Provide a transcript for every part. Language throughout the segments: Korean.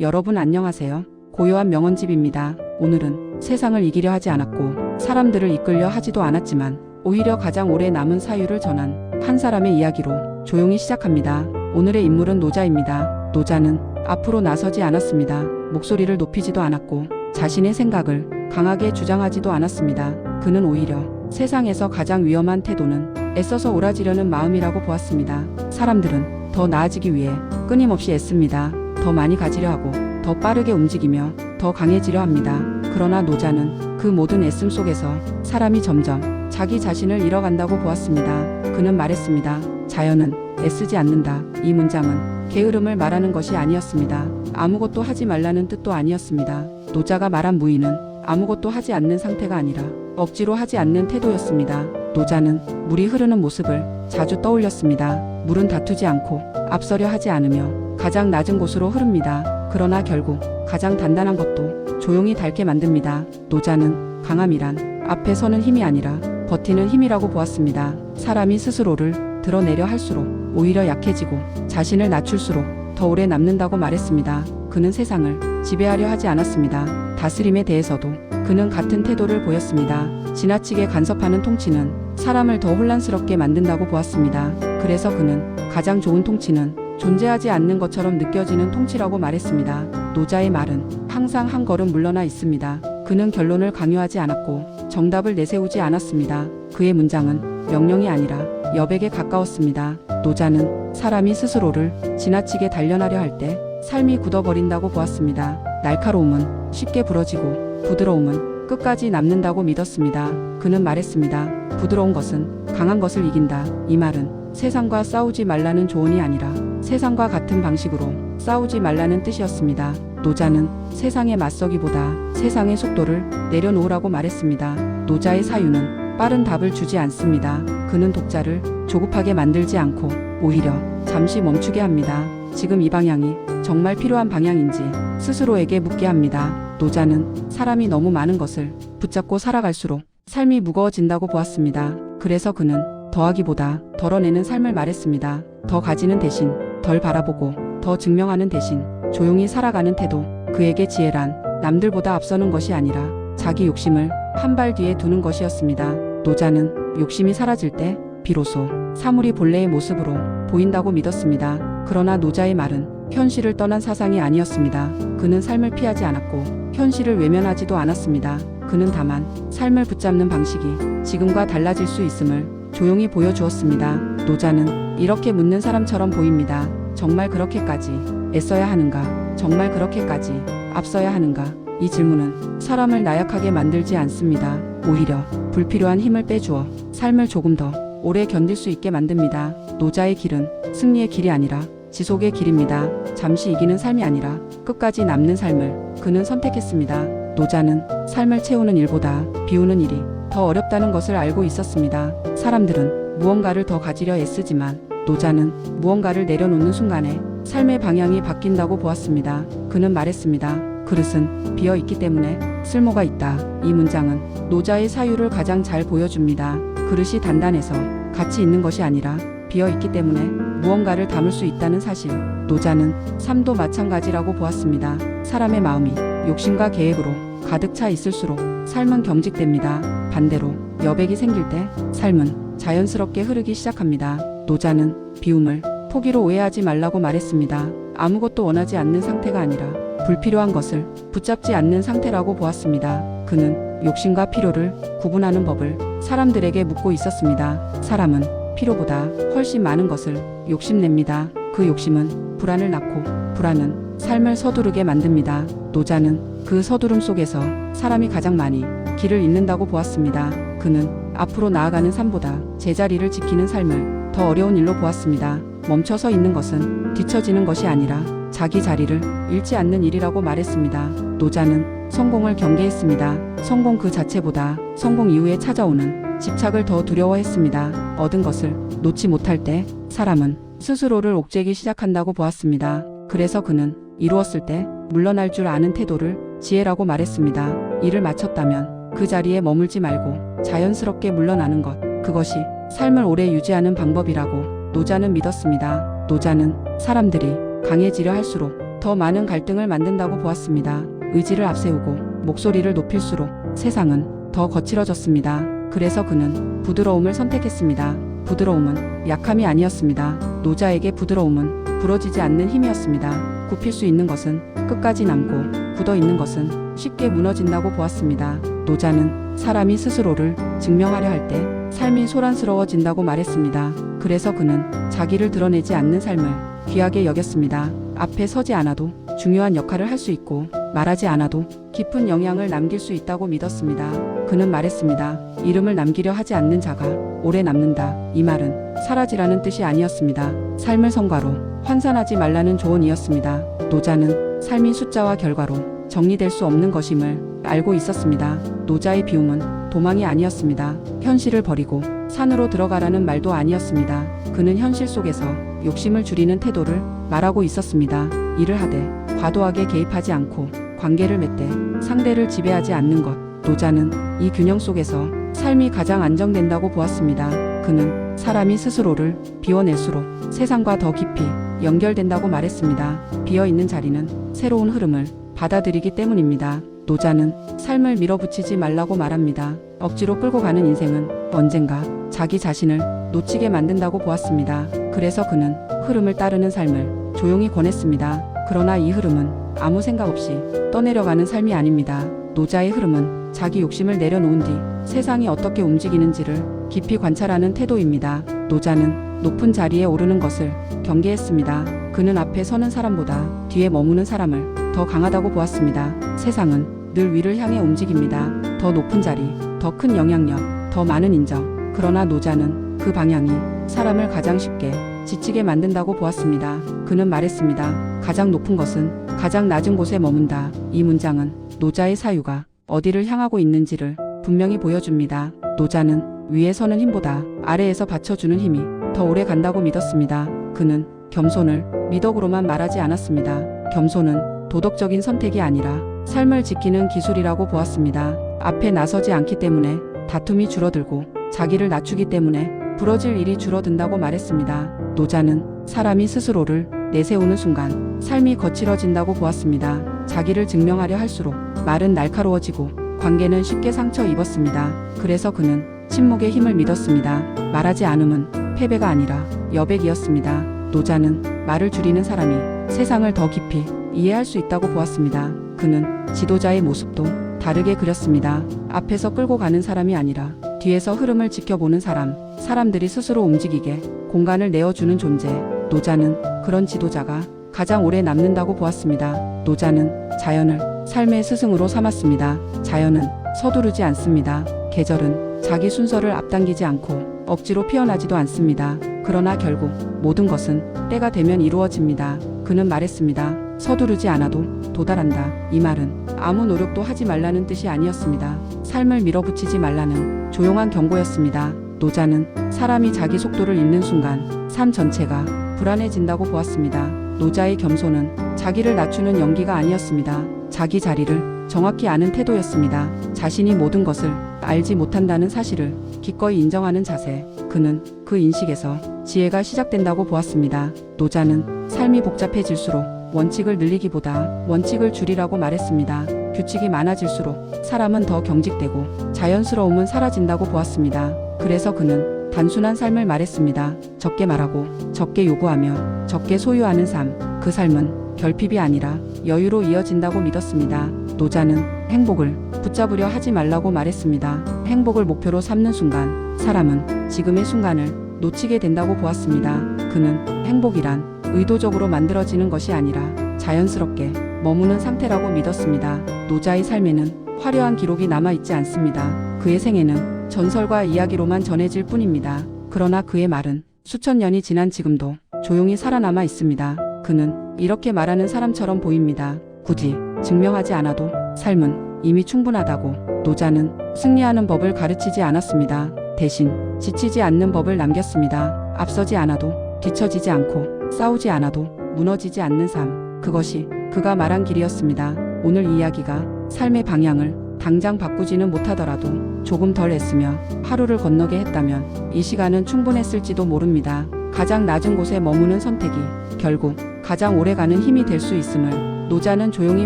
여러분 안녕하세요. 고요한 명언집입니다. 오늘은 세상을 이기려 하지 않았고 사람들을 이끌려 하지도 않았지만 오히려 가장 오래 남은 사유를 전한 한 사람의 이야기로 조용히 시작합니다. 오늘의 인물은 노자입니다. 노자는 앞으로 나서지 않았습니다. 목소리를 높이지도 않았고 자신의 생각을 강하게 주장하지도 않았습니다. 그는 오히려 세상에서 가장 위험한 태도는 애써서 옳아지려는 마음이라고 보았습니다. 사람들은 더 나아지기 위해 끊임없이 애씁니다. 더 많이 가지려 하고 더 빠르게 움직이며 더 강해지려 합니다. 그러나 노자는 그 모든 애씀 속에서 사람이 점점 자기 자신을 잃어간다고 보았습니다. 그는 말했습니다. 자연은 애쓰지 않는다. 이 문장은 게으름을 말하는 것이 아니었습니다. 아무것도 하지 말라는 뜻도 아니었습니다. 노자가 말한 무의는 아무것도 하지 않는 상태가 아니라 억지로 하지 않는 태도였습니다. 노자는 물이 흐르는 모습을 자주 떠올렸습니다. 물은 다투지 않고 앞서려 하지 않으며 가장 낮은 곳으로 흐릅니다. 그러나 결국 가장 단단한 것도 조용히 닳게 만듭니다. 노자는 강함이란 앞에 서는 힘이 아니라 버티는 힘이라고 보았습니다. 사람이 스스로를 드러내려 할수록 오히려 약해지고 자신을 낮출수록 더 오래 남는다고 말했습니다. 그는 세상을 지배하려 하지 않았습니다. 다스림에 대해서도 그는 같은 태도를 보였습니다. 지나치게 간섭하는 통치는 사람을 더 혼란스럽게 만든다고 보았습니다. 그래서 그는 가장 좋은 통치는 존재하지 않는 것처럼 느껴지는 통치라고 말했습니다. 노자의 말은 항상 한 걸음 물러나 있습니다. 그는 결론을 강요하지 않았고 정답을 내세우지 않았습니다. 그의 문장은 명령이 아니라 여백에 가까웠습니다. 노자는 사람이 스스로를 지나치게 단련하려 할 때 삶이 굳어버린다고 보았습니다. 날카로움은 쉽게 부러지고 부드러움은 끝까지 남는다고 믿었습니다. 그는 말했습니다. 부드러운 것은 강한 것을 이긴다. 이 말은 세상과 싸우지 말라는 조언이 아니라 세상과 같은 방식으로 싸우지 말라는 뜻이었습니다. 노자는 세상에 맞서기보다 세상의 속도를 내려놓으라고 말했습니다. 노자의 사유는 빠른 답을 주지 않습니다. 그는 독자를 조급하게 만들지 않고 오히려 잠시 멈추게 합니다. 지금 이 방향이 정말 필요한 방향인지 스스로에게 묻게 합니다. 노자는 사람이 너무 많은 것을 붙잡고 살아갈수록 삶이 무거워진다고 보았습니다. 그래서 그는 더하기보다 덜어내는 삶을 말했습니다. 더 가지는 대신 덜 바라보고 더 증명하는 대신 조용히 살아가는 태도. 그에게 지혜란 남들보다 앞서는 것이 아니라 자기 욕심을 한 발 뒤에 두는 것이었습니다. 노자는 욕심이 사라질 때 비로소 사물이 본래의 모습으로 보인다고 믿었습니다. 그러나 노자의 말은 현실을 떠난 사상이 아니었습니다. 그는 삶을 피하지 않았고 현실을 외면하지도 않았습니다. 그는 다만 삶을 붙잡는 방식이 지금과 달라질 수 있음을 조용히 보여주었습니다. 노자는 이렇게 묻는 사람처럼 보입니다. 정말 그렇게까지 애써야 하는가? 정말 그렇게까지 앞서야 하는가? 이 질문은 사람을 나약하게 만들지 않습니다. 오히려 불필요한 힘을 빼주어 삶을 조금 더 오래 견딜 수 있게 만듭니다. 노자의 길은 승리의 길이 아니라 지속의 길입니다. 잠시 이기는 삶이 아니라 끝까지 남는 삶을 그는 선택했습니다. 노자는 삶을 채우는 일보다 비우는 일이 더 어렵다는 것을 알고 있었습니다. 사람들은 무언가를 더 가지려 애쓰지만 노자는 무언가를 내려놓는 순간에 삶의 방향이 바뀐다고 보았습니다. 그는 말했습니다. 그릇은 비어 있기 때문에 쓸모가 있다. 이 문장은 노자의 사유를 가장 잘 보여줍니다. 그릇이 단단해서 가치 있는 것이 아니라 비어 있기 때문에 무언가를 담을 수 있다는 사실. 노자는 삶도 마찬가지라고 보았습니다. 사람의 마음이 욕심과 계획으로 가득 차 있을수록 삶은 경직됩니다. 반대로 여백이 생길 때 삶은 자연스럽게 흐르기 시작합니다. 노자는 비움을 포기로 오해하지 말라고 말했습니다. 아무것도 원하지 않는 상태가 아니라 불필요한 것을 붙잡지 않는 상태라고 보았습니다. 그는 욕심과 필요를 구분하는 법을 사람들에게 묻고 있었습니다. 사람은 필요보다 훨씬 많은 것을 욕심냅니다. 그 욕심은 불안을 낳고 불안은 삶을 서두르게 만듭니다. 노자는 그 서두름 속에서 사람이 가장 많이 길을 잃는다고 보았습니다. 그는 앞으로 나아가는 삶보다 제자리를 지키는 삶을 더 어려운 일로 보았습니다. 멈춰서 있는 것은 뒤처지는 것이 아니라 자기 자리를 잃지 않는 일이라고 말했습니다. 노자는 성공을 경계했습니다. 성공 그 자체보다 성공 이후에 찾아오는 집착을 더 두려워했습니다. 얻은 것을 놓지 못할 때 사람은 스스로를 옥죄기 시작한다고 보았습니다. 그래서 그는 이루었을 때 물러날 줄 아는 태도를 지혜라고 말했습니다. 일을 마쳤다면 그 자리에 머물지 말고 자연스럽게 물러나는 것. 그것이 삶을 오래 유지하는 방법이라고 노자는 믿었습니다. 노자는 사람들이 강해지려 할수록 더 많은 갈등을 만든다고 보았습니다. 의지를 앞세우고 목소리를 높일수록 세상은 더 거칠어졌습니다. 그래서 그는 부드러움을 선택했습니다. 부드러움은 약함이 아니었습니다. 노자에게 부드러움은 부러지지 않는 힘이었습니다. 굽힐 수 있는 것은 끝까지 남고 굳어 있는 것은 쉽게 무너진다고 보았습니다. 노자는 사람이 스스로를 증명하려 할 때 삶이 소란스러워진다고 말했습니다. 그래서 그는 자기를 드러내지 않는 삶을 귀하게 여겼습니다. 앞에 서지 않아도 중요한 역할을 할 수 있고 말하지 않아도 깊은 영향을 남길 수 있다고 믿었습니다. 그는 말했습니다. 이름을 남기려 하지 않는 자가 오래 남는다. 이 말은 사라지라는 뜻이 아니었습니다. 삶을 성과로 환산하지 말라는 조언이었습니다. 노자는 삶이 숫자와 결과로 정리될 수 없는 것임을 알고 있었습니다. 노자의 비움은 도망이 아니었습니다. 현실을 버리고 산으로 들어가라는 말도 아니었습니다. 그는 현실 속에서 욕심을 줄이는 태도를 말하고 있었습니다. 일을 하되 과도하게 개입하지 않고 관계를 맺되 상대를 지배하지 않는 것. 노자는 이 균형 속에서 삶이 가장 안정된다고 보았습니다. 그는 사람이 스스로를 비워낼수록 세상과 더 깊이 연결된다고 말했습니다. 비어있는 자리는 새로운 흐름을 받아들이기 때문입니다. 노자는 삶을 밀어붙이지 말라고 말합니다. 억지로 끌고 가는 인생은 언젠가 자기 자신을 놓치게 만든다고 보았습니다. 그래서 그는 흐름을 따르는 삶을 조용히 권했습니다. 그러나 이 흐름은 아무 생각 없이 떠내려가는 삶이 아닙니다. 노자의 흐름은 자기 욕심을 내려놓은 뒤 세상이 어떻게 움직이는지를 깊이 관찰하는 태도입니다. 노자는 높은 자리에 오르는 것을 경계했습니다. 그는 앞에 서는 사람보다 뒤에 머무는 사람을 더 강하다고 보았습니다. 세상은 늘 위를 향해 움직입니다. 더 높은 자리, 더 큰 영향력, 더 많은 인정. 그러나 노자는 그 방향이 사람을 가장 쉽게 지치게 만든다고 보았습니다. 그는 말했습니다. 가장 높은 것은 가장 낮은 곳에 머문다. 이 문장은 노자의 사유가 어디를 향하고 있는지를 분명히 보여줍니다. 노자는 위에 서는 힘보다 아래에서 받쳐주는 힘이 더 오래 간다고 믿었습니다. 그는 겸손을 미덕으로만 말하지 않았습니다. 겸손은 도덕적인 선택이 아니라 삶을 지키는 기술이라고 보았습니다. 앞에 나서지 않기 때문에 다툼이 줄어들고 자기를 낮추기 때문에 부러질 일이 줄어든다고 말했습니다. 노자는 사람이 스스로를 내세우는 순간 삶이 거칠어진다고 보았습니다. 자기를 증명하려 할수록 말은 날카로워지고 관계는 쉽게 상처 입었습니다. 그래서 그는 침묵의 힘을 믿었습니다. 말하지 않음은 패배가 아니라 여백이었습니다. 노자는 말을 줄이는 사람이 세상을 더 깊이 이해할 수 있다고 보았습니다. 그는 지도자의 모습도 다르게 그렸습니다. 앞에서 끌고 가는 사람이 아니라 뒤에서 흐름을 지켜보는 사람, 사람들이 스스로 움직이게 공간을 내어주는 존재. 노자는 그런 지도자가 가장 오래 남는다고 보았습니다. 노자는 자연을 삶의 스승으로 삼았습니다. 자연은 서두르지 않습니다. 계절은 자기 순서를 앞당기지 않고 억지로 피어나지도 않습니다. 그러나 결국 모든 것은 때가 되면 이루어집니다. 그는 말했습니다. 서두르지 않아도 도달한다. 이 말은 아무 노력도 하지 말라는 뜻이 아니었습니다. 삶을 밀어붙이지 말라는 조용한 경고였습니다. 노자는 사람이 자기 속도를 잃는 순간 삶 전체가 불안해진다고 보았습니다. 노자의 겸손은 자기를 낮추는 연기가 아니었습니다. 자기 자리를 정확히 아는 태도였습니다. 자신이 모든 것을 알지 못한다는 사실을 기꺼이 인정하는 자세. 그는 그 인식에서 지혜가 시작된다고 보았습니다. 노자는 삶이 복잡해질수록 원칙을 늘리기보다 원칙을 줄이라고 말했습니다. 규칙이 많아질수록 사람은 더 경직되고 자연스러움은 사라진다고 보았습니다. 그래서 그는 단순한 삶을 말했습니다. 적게 말하고 적게 요구하며 적게 소유하는 삶. 그 삶은 결핍이 아니라 여유로 이어진다고 믿었습니다. 노자는 행복을 붙잡으려 하지 말라고 말했습니다. 행복을 목표로 삼는 순간 사람은 지금의 순간을 놓치게 된다고 보았습니다. 그는 행복이란 의도적으로 만들어지는 것이 아니라 자연스럽게 머무는 상태라고 믿었습니다. 노자의 삶에는 화려한 기록이 남아있지 않습니다. 그의 생애는 전설과 이야기로만 전해질 뿐입니다. 그러나 그의 말은 수천 년이 지난 지금도 조용히 살아남아 있습니다. 그는 이렇게 말하는 사람처럼 보입니다. 굳이 증명하지 않아도 삶은 이미 충분하다고. 노자는 승리하는 법을 가르치지 않았습니다. 대신 지치지 않는 법을 남겼습니다. 앞서지 않아도 뒤처지지 않고 싸우지 않아도 무너지지 않는 삶. 그것이 그가 말한 길이었습니다. 오늘 이야기가 삶의 방향을 당장 바꾸지는 못하더라도 조금 덜 애쓰며 하루를 건너게 했다면 이 시간은 충분했을지도 모릅니다. 가장 낮은 곳에 머무는 선택이 결국 가장 오래가는 힘이 될 수 있음을 노자는 조용히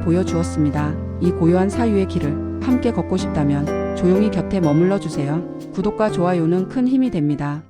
보여주었습니다. 이 고요한 사유의 길을 함께 걷고 싶다면 조용히 곁에 머물러 주세요. 구독과 좋아요는 큰 힘이 됩니다.